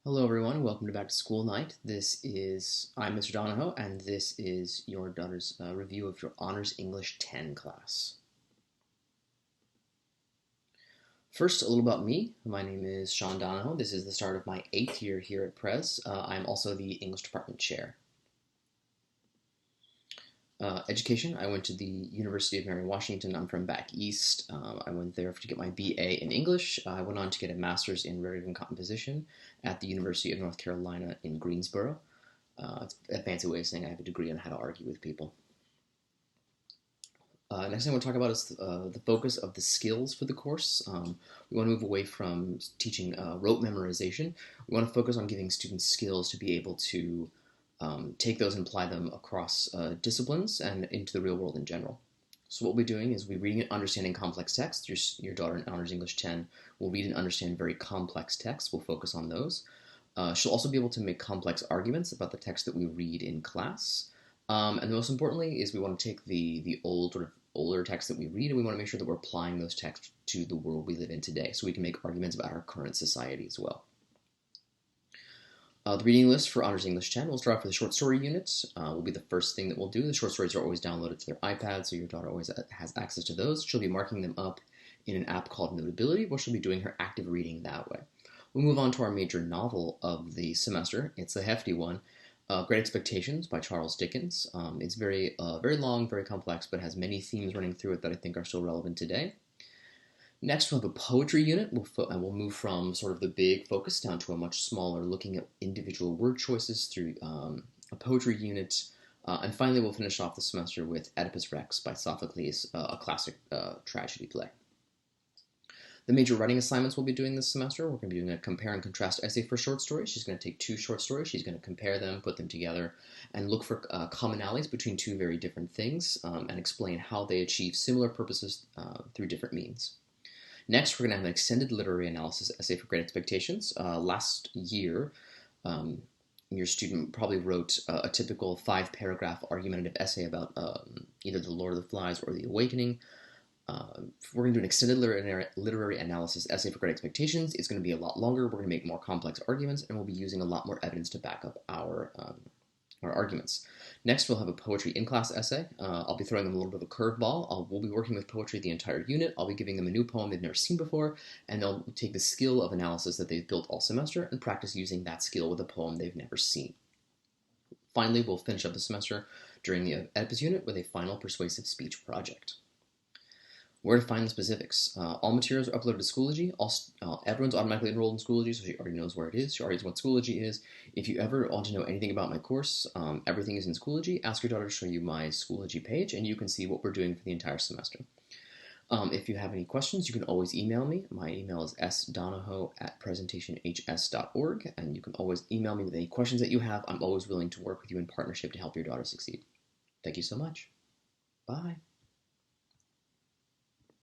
Hello everyone, welcome to Back to School Night. I'm Mr. Donoho, and this is your daughter's review of your Honors English 10 class. First, a little about me. My name is Sean Donoho. This is the start of my 8th year here at Pres. I'm also the English Department Chair. Education, I went to the University of Mary Washington. I'm from back east. I went there to get my BA in English. I went on to get a master's in rhetoric and composition at the University of North Carolina in Greensboro. It's a fancy way of saying I have a degree on how to argue with people. Next thing I want to talk about is the focus of the skills for the course. We want to move away from teaching rote memorization. We want to focus on giving students skills to be able to take those and apply them across disciplines and into the real world in general. So what we'll be doing is we'll be reading and understanding complex text. Your daughter in Honors English 10 will read and understand very complex texts. We'll focus on those. She'll also be able to make complex arguments about the text that we read in class. And most importantly is we want to take the older text that we read, and we want to make sure that we're applying those texts to the world we live in today, so we can make arguments about our current society as well. The reading list for Honors English 10 will start off with the short story unit. Will be the first thing that we'll do. The short stories are always downloaded to their iPad, so your daughter always has access to those. She'll be marking them up in an app called Notability, where she'll be doing her active reading that way. We'll move on to our major novel of the semester. It's a hefty one, Great Expectations by Charles Dickens. It's very long, very complex, but has many themes running through it that I think are still relevant today. Next, we'll have a poetry unit. We'll move from sort of the big focus down to a much smaller, looking at individual word choices through a poetry unit. And finally, we'll finish off the semester with Oedipus Rex by Sophocles, a classic tragedy play. The major writing assignments we'll be doing this semester, we're going to be doing a compare and contrast essay for short stories. She's going to take 2 short stories. She's going to compare them, put them together, and look for commonalities between 2 very different things and explain how they achieve similar purposes through different means. Next, we're going to have an extended literary analysis essay for Great Expectations. Last year, your student probably wrote a typical 5-paragraph argumentative essay about either The Lord of the Flies or The Awakening. We're going to do an extended literary analysis essay for Great Expectations. It's going to be a lot longer. We're going to make more complex arguments, and we'll be using a lot more evidence to back up our arguments. Next, we'll have a poetry in-class essay. I'll be throwing them a little bit of a curveball. We'll be working with poetry the entire unit. I'll be giving them a new poem they've never seen before, and they'll take the skill of analysis that they've built all semester and practice using that skill with a poem they've never seen. Finally, we'll finish up the semester during the Oedipus unit with a final persuasive speech project. Where to find the specifics. All materials are uploaded to Schoology. Everyone's automatically enrolled in Schoology, so she already knows where it is. She already knows what Schoology is. If you ever want to know anything about my course, everything is in Schoology. Ask your daughter to show you my Schoology page, and you can see what we're doing for the entire semester. If you have any questions, you can always email me. My email is sdonoho@presentationhs.org, and you can always email me with any questions that you have. I'm always willing to work with you in partnership to help your daughter succeed. Thank you so much. Bye.